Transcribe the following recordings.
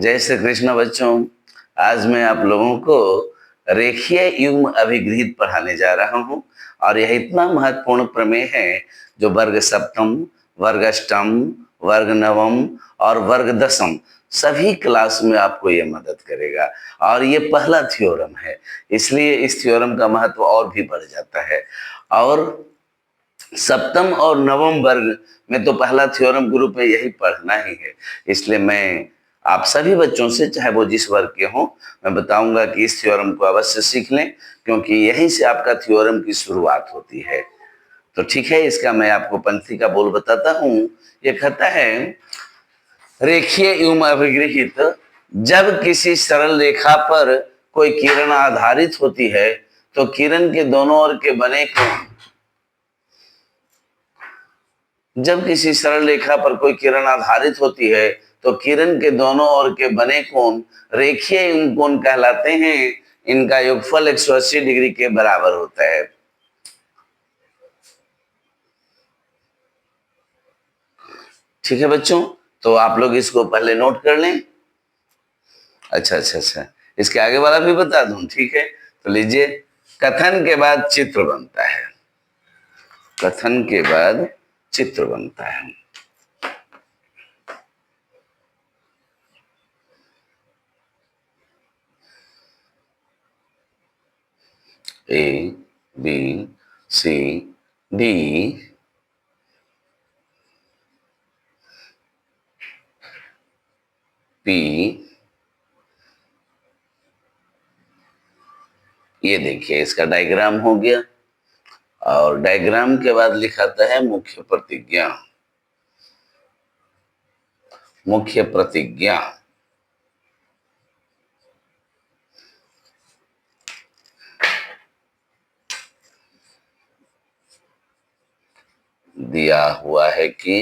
जय श्री कृष्ण बच्चों। आज मैं आप लोगों को रेखीय युग्म अभिगृहित पढ़ाने जा रहा हूं और यह इतना महत्वपूर्ण प्रमेय है जो वर्ग सप्तम, वर्ग अष्टम, वर्ग नवम और वर्ग दशम सभी क्लास में आपको ये मदद करेगा। और ये पहला थ्योरम है, इसलिए इस थ्योरम का महत्व और भी बढ़ जाता है। और सप्तम और नवम वर्ग में तो पहला थ्योरम ग्रुप में यही पढ़ना ही है, इसलिए मैं आप सभी बच्चों से, चाहे वो जिस वर्ग के हों, मैं बताऊंगा कि इस थ्योरम को अवश्य सीख लें, क्योंकि यहीं से आपका थ्योरम की शुरुआत होती है। तो ठीक है, इसका मैं आपको पंक्ति का बोल बताता हूं। ये कहता है, रेखीय युग्म अभिगृहित जब किसी सरल रेखा पर कोई किरण आधारित होती है तो किरण के दोनों ओर के बने कोण, जब किसी सरल रेखा पर कोई किरण आधारित होती है तो किरण के दोनों ओर के बने कोण रेखीय युग्म कोण कहलाते हैं। इनका योगफल 180 डिग्री के बराबर होता है। ठीक है बच्चों, तो आप लोग इसको पहले नोट कर लें। अच्छा, इसके आगे वाला भी बता दूं? ठीक है, तो लीजिए, कथन के बाद चित्र बनता है। कथन के बाद चित्र बनता है। A B C D P, ये देखिए इसका डायग्राम हो गया। और डायग्राम के बाद लिखाता है मुख्य प्रतिज्ञा। मुख्य प्रतिज्ञा दिया हुआ है कि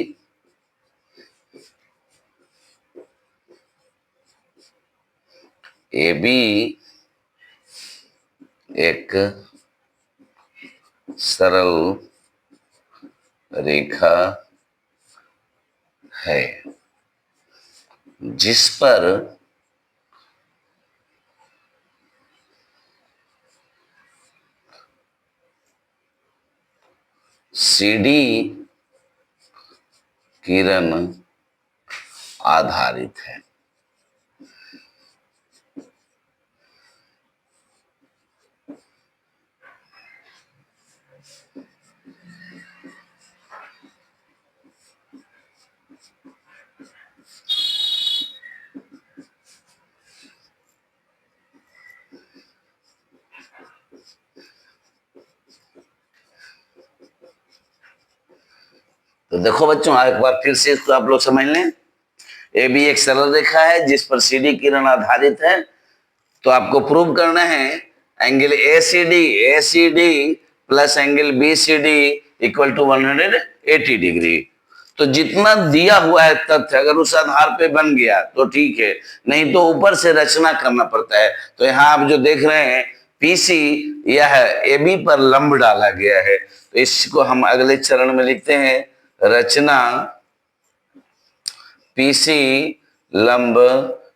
ए बी एक सरल रेखा है जिस पर सीडी किरण आधारित है। तो देखो बच्चों, एक बार फिर से इसको आप लोग समझ लें। ए बी एक सरल रेखा है जिस पर सीडी किरण आधारित है, तो आपको प्रूव करना है angle A C D plus angle B C D equal to 180 degree. तो जितना दिया हुआ है तथ्य अगर उस आधार पे बन गया तो ठीक है, नहीं तो ऊपर से रचना करना पड़ता है। तो यहाँ आप जो देख रहे हैं पीसी, यह ए बी पर लंब डाला गया है, तो इसको हम अगले चरण में लिखते हैं रचना पीसी लंब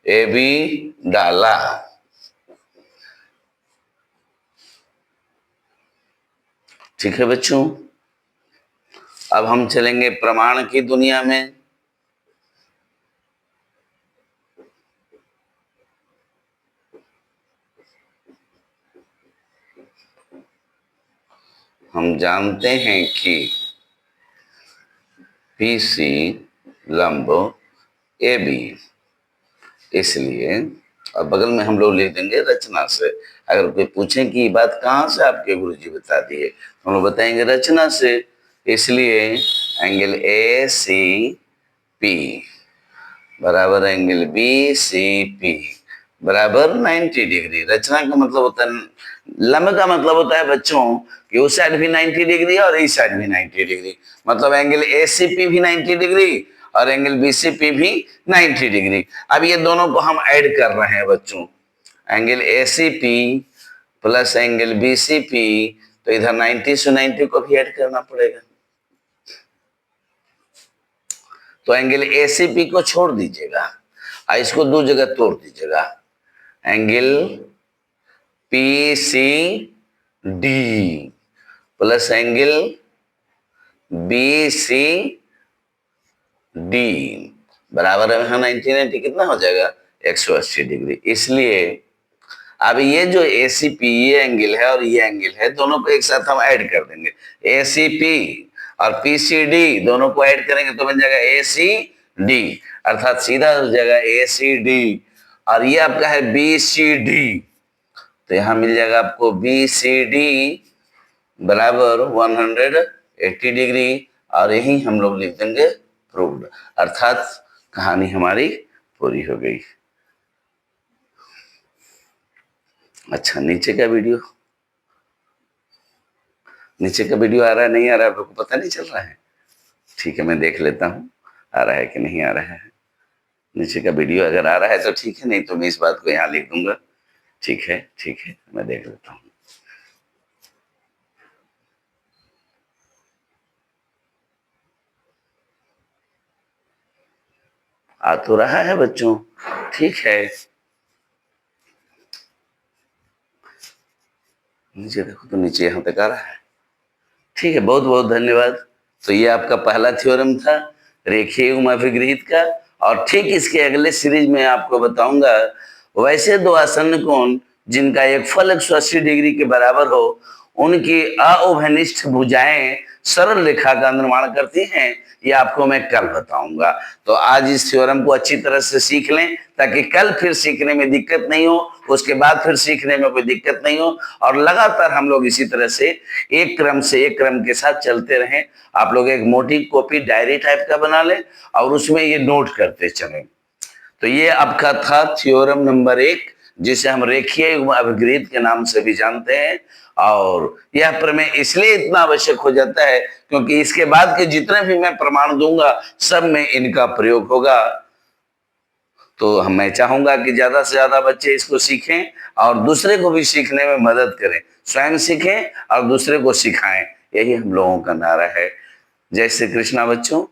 ए बी डाला। ठीक है बच्चों, अब हम चलेंगे प्रमाण की दुनिया में। हम जानते हैं कि पीसी लंब ए बी, इसलिए और बगल में हम लोग लिख देंगे रचना से। अगर कोई पूछे कि ये बात कहाँ से आपके गुरुजी बता दिए, तो हम लोग बताएंगे रचना से। इसलिए एंगल ए सी पी बराबर एंगल बी सी पी बराबर 90 डिग्री। रचना का मतलब होता है, लंब का मतलब होता है बच्चों कि उस साइड भी 90 डिग्री और इस साइड भी 90 डिग्री, मतलब एंगल ए सी पी भी 90 डिग्री और एंगल बीसीपी भी 90 डिग्री। अब ये दोनों को हम ऐड कर रहे हैं बच्चों, angle ACP plus angle BCP, तो इधर 90 से 90 को भी ऐड करना पड़ेगा। तो एंगल एसीपी को छोड़ दीजिएगा इसको दो जगह तोड़ दीजिएगा, angle P C D plus angle B C D बराबर है 90 कितना हो जाएगा 180 डिग्री। इसलिए अब ये जो ACP ये एंगल है और ये एंगल है, दोनों को एक साथ हम ऐड कर देंगे। ACP और PCD दोनों को ऐड करेंगे तो बन जाएगा ACD, अर्थात सीधा हो जाएगा ACD। और ये आपका है BCD, तो यहां मिल जाएगा आपको BCD बराबर 180 डिग्री, और यही हम लोग लिख देंगे प्रूव्ड, अर्थात कहानी हमारी पूरी हो गई। अच्छा, नीचे का वीडियो आ रहा है नहीं आ रहा है आपको पता नहीं चल रहा है? ठीक है, मैं देख लेता हूँ आ रहा है कि नहीं आ रहा है। नीचे का वीडियो अगर आ रहा है तो ठीक है, नहीं तो मैं इस बात को यहाँ लिख दूंगा। ठीक है, मैं देख लेता हूँ। आ तो रहा है बच्चों, ठीक है। नीचे देखो तो नीचे यहाँ तक आ रहा है। ठीक है, बहुत बहुत धन्यवाद। तो ये आपका पहला थ्योरम था रेखीय युग्म अभिगृहित का, और ठीक इसके अगले सीरीज में आपको बताऊंगा वैसे दो आसन्न कोण जिनका एक फल 180 डिग्री के बराबर हो, उनकी अउभयनिष्ठ भुजाएं सरल रेखा का निर्माण करती हैं, ये आपको मैं कल बताऊंगा। तो आज इस थ्योरम को अच्छी तरह से सीख लें ताकि कल फिर सीखने में दिक्कत नहीं हो, उसके बाद फिर सीखने में कोई दिक्कत नहीं हो, और लगातार हम लोग इसी तरह से एक क्रम के साथ चलते रहें। आप लोग एक मोटी कॉपी डायरी टाइप का बना लें और उसमें ये नोट करते चलें। तो ये आपका था थ्योरम नंबर 1, जिसे हम रेखीय युग्म अभिगृहित के नाम से भी जानते हैं। और यह प्रमेय इसलिए इतना आवश्यक हो जाता है क्योंकि इसके बाद के जितने भी मैं प्रमाण दूंगा सब में इनका प्रयोग होगा। तो मैं चाहूंगा कि ज्यादा से ज्यादा बच्चे इसको सीखें और दूसरे को भी सीखने में मदद करें, स्वयं सीखें और दूसरे को सिखाएं, यही हम लोगों का नारा है। जय श्री कृष्णा बच्चों।